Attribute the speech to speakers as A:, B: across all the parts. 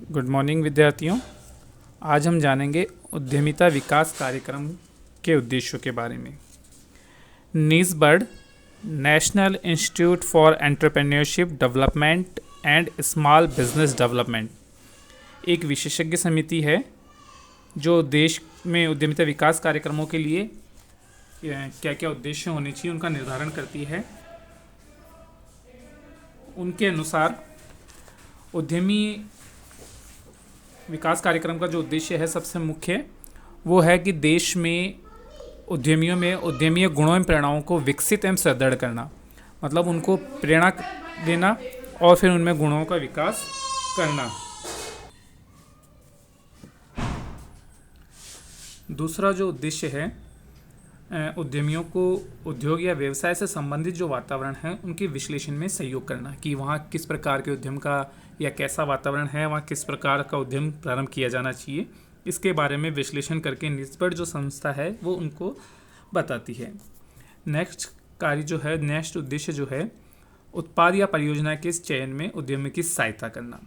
A: Good morning विद्यार्थियों। आज हम जानेंगे उद्यमिता विकास कार्यक्रम के उद्देश्यों के बारे में। NIESBUD national institute for entrepreneurship development and small business development एक विशेषज्ञ समिति है जो देश में उद्यमिता विकास कार्यक्रमों के लिए क्या क्या उद्देश्य होने चाहिए उनका निर्धारण करती है। उनके अनुसार उद्यमी विकास कार्यक्रम का जो उद्देश्य है सबसे मुख्य वो है कि देश में उद्यमियों में उद्यमीय गुणों एवं प्रेरणाओं को विकसित एवं सुदृढ़ करना, मतलब उनको प्रेरणा देना और फिर उनमें गुणों का विकास करना। दूसरा जो उद्देश्य है, उद्यमियों को उद्योग या व्यवसाय से संबंधित जो वातावरण है उनके विश्लेषण में सहयोग करना कि वहाँ किस प्रकार के उद्यम का या कैसा वातावरण है, वहाँ किस प्रकार का उद्यम प्रारंभ किया जाना चाहिए, इसके बारे में विश्लेषण करके निष्पक्ष जो संस्था है वो उनको बताती है। नेक्स्ट उद्देश्य जो है उत्पाद या परियोजना के चयन में उद्यमी की सहायता करना।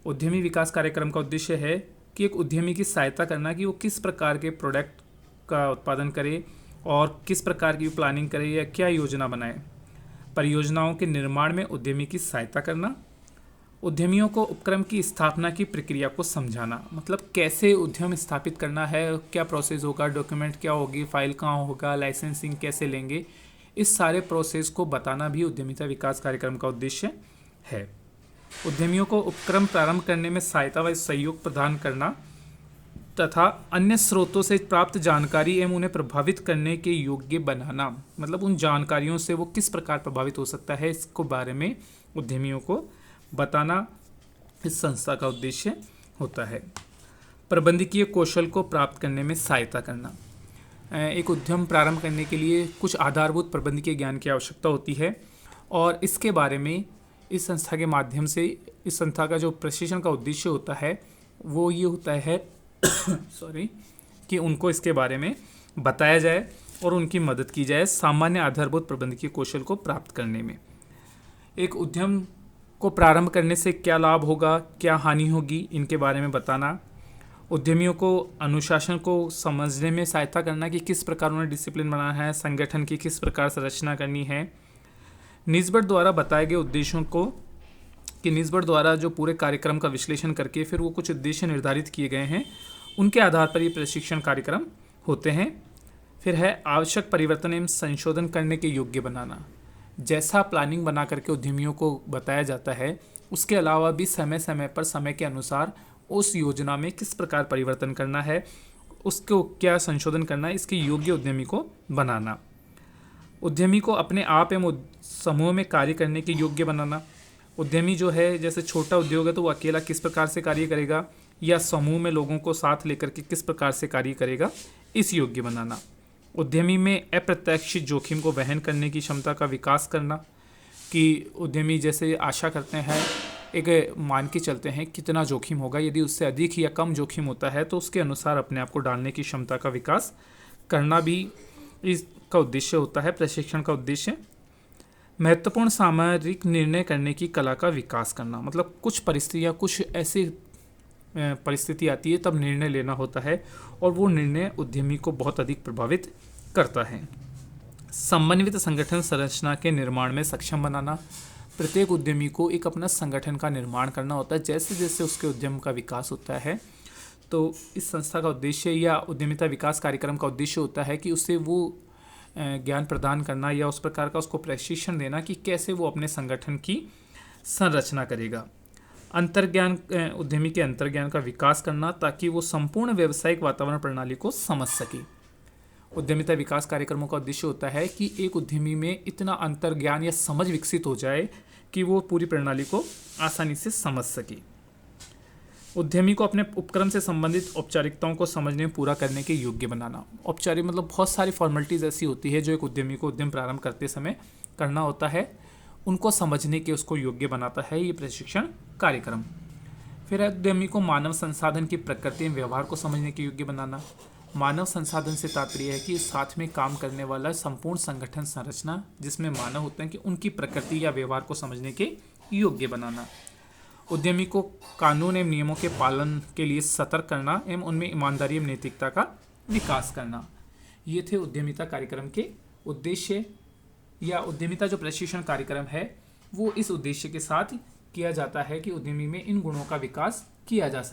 A: उद्यमी विकास कार्यक्रम का उद्देश्य है कि एक उद्यमी की सहायता करना कि वो किस प्रकार के प्रोडक्ट का उत्पादन करे और किस प्रकार की प्लानिंग करे या क्या योजना बनाए। परियोजनाओं के निर्माण में उद्यमी की सहायता करना। उद्यमियों को उपक्रम की स्थापना की प्रक्रिया को समझाना, मतलब कैसे उद्यम स्थापित करना है, क्या प्रोसेस होगा, डॉक्यूमेंट क्या होगी, फाइल कहाँ होगा, लाइसेंसिंग कैसे लेंगे, इस सारे प्रोसेस को बताना भी उद्यमिता विकास कार्यक्रम का उद्देश्य है। उद्यमियों को उपक्रम प्रारंभ करने में सहायता व सहयोग प्रदान करना तथा अन्य स्रोतों से प्राप्त जानकारी एवं उन्हें प्रभावित करने के योग्य बनाना, मतलब उन जानकारियों से वो किस प्रकार प्रभावित हो सकता है इसको बारे में उद्यमियों को बताना इस संस्था का उद्देश्य होता है। प्रबंधकीय कौशल को प्राप्त करने में सहायता करना। एक उद्यम प्रारंभ करने के लिए कुछ आधारभूत प्रबंधकीय ज्ञान की आवश्यकता होती है और इसके बारे में इस संस्था के माध्यम से इस संस्था का जो प्रशिक्षण का उद्देश्य होता है वो ये होता है कि उनको इसके बारे में बताया जाए और उनकी मदद की जाए सामान्य आधारभूत प्रबंधकीय कौशल को प्राप्त करने में। एक उद्यम को प्रारंभ करने से क्या लाभ होगा, क्या हानि होगी, इनके बारे में बताना। उद्यमियों को अनुशासन को समझने में सहायता करना कि किस प्रकार उन्हें डिसिप्लिन बनाना है, संगठन की किस प्रकार संरचना करनी है। निस्बर्ड द्वारा बताए गए उद्देश्यों को कि निस्बर्ड द्वारा जो पूरे कार्यक्रम का विश्लेषण करके फिर वो कुछ उद्देश्य निर्धारित किए गए हैं उनके आधार पर ये प्रशिक्षण कार्यक्रम होते हैं। फिर है आवश्यक परिवर्तन एवं संशोधन करने के योग्य बनाना। जैसा प्लानिंग बना करके उद्यमियों को बताया जाता है उसके अलावा भी समय समय पर समय के अनुसार उस योजना में किस प्रकार परिवर्तन करना है, उसको क्या संशोधन करना है, इसके योग्य उद्यमी को बनाना। उद्यमी को अपने आप एवं समूह में कार्य करने के योग्य बनाना। उद्यमी जो है जैसे छोटा उद्योग है तो वो अकेला किस प्रकार से कार्य करेगा या समूह में लोगों को साथ लेकर के किस प्रकार से कार्य करेगा, इस योग्य बनाना। उद्यमी में अप्रत्याशित जोखिम को वहन करने की क्षमता का विकास करना कि उद्यमी जैसे आशा करते हैं एक मान के चलते हैं कितना जोखिम होगा, यदि उससे अधिक या कम जोखिम होता है तो उसके अनुसार अपने आप को डालने की क्षमता का विकास करना भी इसका उद्देश्य होता है, प्रशिक्षण का उद्देश्य। महत्वपूर्ण सामरिक निर्णय करने की कला का विकास करना, मतलब कुछ परिस्थितियाँ कुछ ऐसी परिस्थिति आती है तब निर्णय लेना होता है और वो निर्णय उद्यमी को बहुत अधिक प्रभावित करता है। समन्वित संगठन संरचना के निर्माण में सक्षम बनाना। प्रत्येक उद्यमी को एक अपना संगठन का निर्माण करना होता है। जैसे जैसे उसके उद्यम का विकास होता है तो इस संस्था का उद्देश्य या उद्यमिता विकास कार्यक्रम का उद्देश्य होता है कि उसे वो ज्ञान प्रदान करना या उस प्रकार का उसको प्रशिक्षण देना कि कैसे वो अपने संगठन की संरचना करेगा। अंतर्ज्ञान, उद्यमी के अंतर्ज्ञान का विकास करना ताकि वो संपूर्ण व्यावसायिक वातावरण प्रणाली को समझ सके। उद्यमिता विकास कार्यक्रमों का उद्देश्य होता है कि एक उद्यमी में इतना अंतर्ज्ञान या समझ विकसित हो जाए कि वो पूरी प्रणाली को आसानी से समझ सके। उद्यमी को अपने उपक्रम से संबंधित औपचारिकताओं को समझने में पूरा करने के योग्य बनाना। औपचारिक मतलब बहुत सारी फॉर्मेलिटीज़ ऐसी होती है जो एक उद्यमी को उद्यम प्रारंभ करते समय करना होता है, उनको समझने के उसको योग्य बनाता है ये प्रशिक्षण कार्यक्रम। फिर उद्यमी को मानव संसाधन की प्रकृति एवं व्यवहार को समझने के योग्य बनाना। मानव संसाधन से तात्पर्य है कि साथ में काम करने वाला संपूर्ण संगठन संरचना जिसमें मानव होते हैं कि उनकी प्रकृति या व्यवहार को समझने के योग्य बनाना। उद्यमी को कानून एवं नियमों के पालन के लिए सतर्क करना एवं उनमें ईमानदारी एवं नैतिकता का विकास करना। ये थे उद्यमिता कार्यक्रम के उद्देश्य, या उद्यमिता जो प्रशिक्षण कार्यक्रम है वो इस उद्देश्य के साथ किया जाता है कि उद्यमी में इन गुणों का विकास किया जा सके।